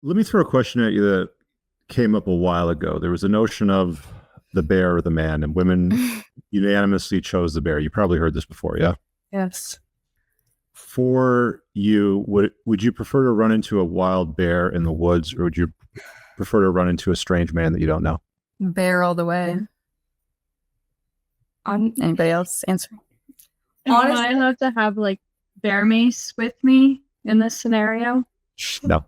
Let me throw a question at you that came up a while ago. There was a notion of the bear or the man, and women unanimously chose the bear. You probably heard this before, yeah? Yes. For you, would you prefer to run into a wild bear in the woods, or would you prefer to run into a strange man that you don't know? Bear all the way. Anybody else answer? Am I allowed to have like bear mace with me in this scenario? No.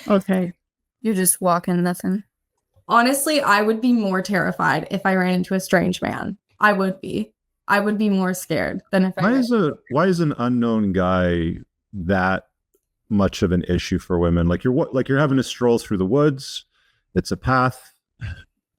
Okay. You're just walking, nothing. Honestly, I would be more terrified if I ran into a strange man. I would be. I would be more scared than if Why is an unknown guy that much of an issue for women? Like you're having to stroll through the woods. It's a path.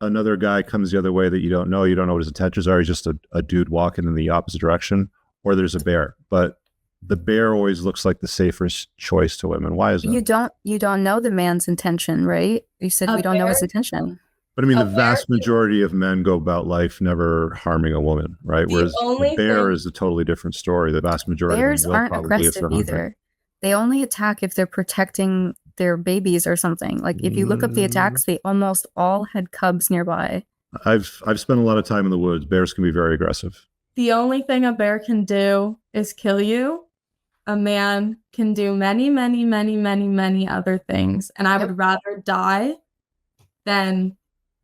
Another guy comes the other way that you don't know. You don't know what his intentions are. He's just a dude walking in the opposite direction. Or there's a bear. But the bear always looks like the safest choice to women. Why is that? You don't know the man's intention, right? You said we don't know his intention. But I mean, the vast majority of men go about life never harming a woman, right? Whereas the bear is a totally different story. The vast majority bears of them will aren't probably aggressive either. They only attack if they're protecting their babies or something. Like if you look up the attacks, they almost all had cubs nearby. I've spent a lot of time in the woods. Bears can be very aggressive. The only thing a bear can do is kill you. A man can do many, many, many, many, many other things. And I would rather die than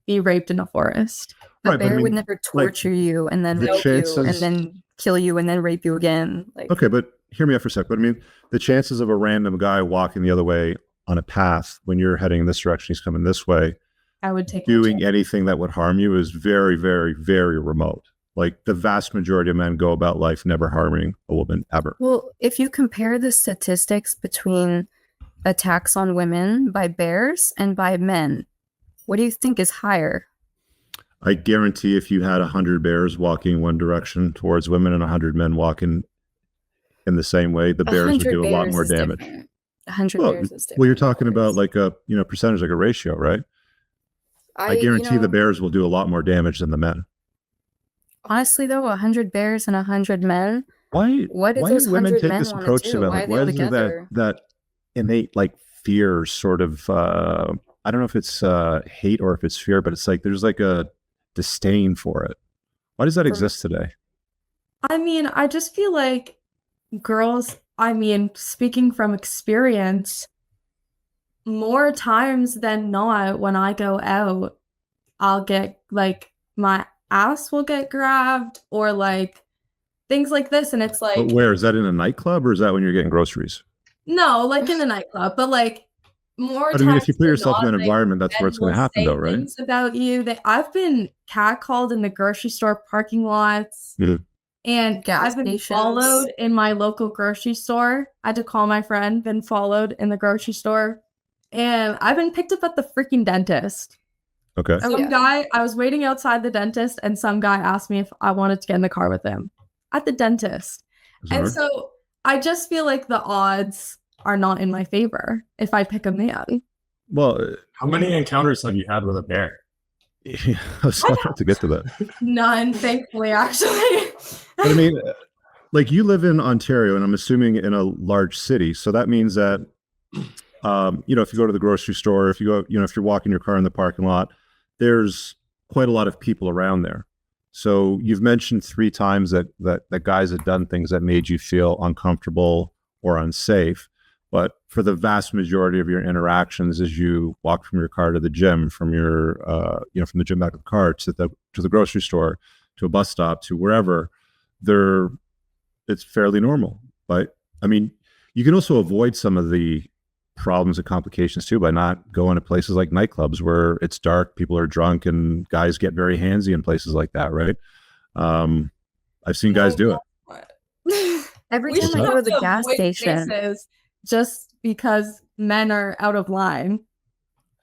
be raped in a forest. A bear would never torture you and then rape you and then kill you and then rape you again. Okay, but hear me out for a sec. But I mean, the chances of a random guy walking the other way on a path when you're heading in this direction, he's coming this way, I would take doing anything that would harm you is very, very, very remote. Like the vast majority of men go about life never harming a woman ever. Well, if you compare the statistics between attacks on women by bears and by men, what do you think is higher? I guarantee if you had 100 bears walking one direction towards women and 100 men walking in the same way, the bears would do a lot more damage. 100 bears is different. Well, you're talking about like a percentage, like a ratio, right? I guarantee the bears will do a lot more damage than the men. Honestly, though, 100 bears and 100 men. Why do women take this approach to it? Why is there that innate like fear sort of? I don't know if it's hate or if it's fear, but it's like there's like a disdain for it. Why does that exist today? I mean, I just feel like girls, I mean, speaking from experience, more times than not, when I go out, I'll get like my ass will get grabbed or like things like this. And it's like, but where is that, in a nightclub or is that when you're getting groceries? No, like in a nightclub, but like more times. I mean, if you put yourself in an environment, that's where it's going to happen though, right? Things about you that I've been catcalled in the grocery store parking lots. Mm-hmm. And I've been followed in my local grocery store. I had to call my friend, been followed in the grocery store. And I've been picked up at the freaking dentist. Okay. Some guy, I was waiting outside the dentist and some guy asked me if I wanted to get in the car with him at the dentist. And so I just feel like the odds are not in my favor if I pick a man. Well, how many encounters have you had with a bear? I was about to get to that. None, thankfully, actually. But I mean, like you live in Ontario, and I'm assuming in a large city. So that means that, if you go to the grocery store, if you go, if you're walking your car in the parking lot, there's quite a lot of people around there. So you've mentioned 3 times that guys have done things that made you feel uncomfortable or unsafe. But for the vast majority of your interactions, as you walk from your car to the gym, from your, from the gym back to the car to the grocery store, to a bus stop, to wherever, it's fairly normal. But I mean, you can also avoid some of the problems and complications too by not going to places like nightclubs where it's dark, people are drunk, and guys get very handsy in places like that, right? I've seen guys do it. Every time I go to the gas station, just because men are out of line.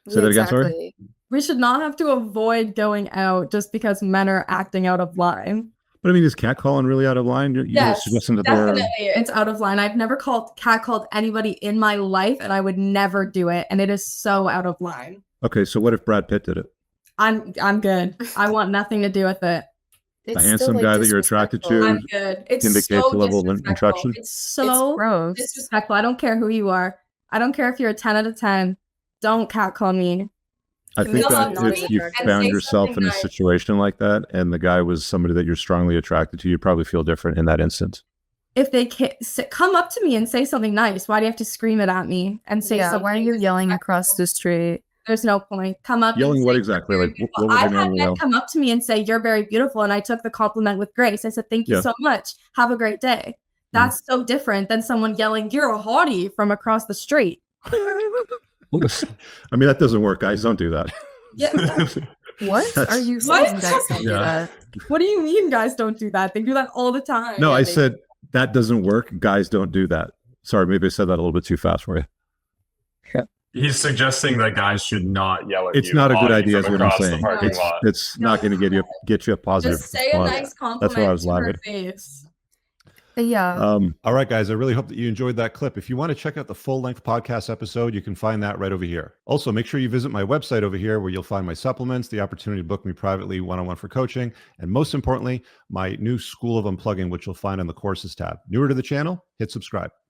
Say that again, sorry? We should not have to avoid going out just because men are acting out of line. But I mean, is catcalling really out of line? Yes, definitely. It's out of line. I've never catcalled anybody in my life, and I would never do it. And it is so out of line. Okay, so what if Brad Pitt did it? I'm good. I want nothing to do with it. A handsome guy that you're attracted to. I'm good. It's indicates so the level of attraction. It's so disrespectful. I don't care who you are. I don't care if you're a 10 out of 10. don't catcall me. I To think me, that it's not if as you attractive. found Say yourself something in a nice. situation like that and the guy was somebody that you're strongly attracted to, you'd probably feel different in that instance. If they come up to me and say something nice, why do you have to scream it at me and say Yeah, something? why are you yelling across the street? There's no point. Come up. Yelling and what say, exactly? "You're Like, very what beautiful." would they I've had normally men yell? come up to me and say, "You're very beautiful," and I took the compliment with grace. I said, "Thank you Yeah. so much. Have a great day." That's so different than someone yelling, "You're a hottie" from across the street. I mean, that doesn't work, guys. Don't do that. Yeah. What That's- are you What? saying, guys? Don't do Yeah. that. What do you mean guys don't do that? They do that all the time. No, I They- said that doesn't work. Guys don't do that. Sorry, maybe I said that a little bit too fast for you. He's suggesting that guys should not yell at It's you. not a good hottie idea, is from what I'm across the saying. parking It's lot. it's not going to get you a positive just say a response. nice compliment That's why I was to her laughing. face. But yeah, All right, guys. I really hope that you enjoyed that clip. If you want to check out the full-length podcast episode, you can find that right over here. Also, make sure you visit my website over here where you'll find my supplements, the opportunity to book me privately one-on-one for coaching, and most importantly, my new School of Unplugging, which you'll find on the courses tab. Newer to the channel, hit subscribe.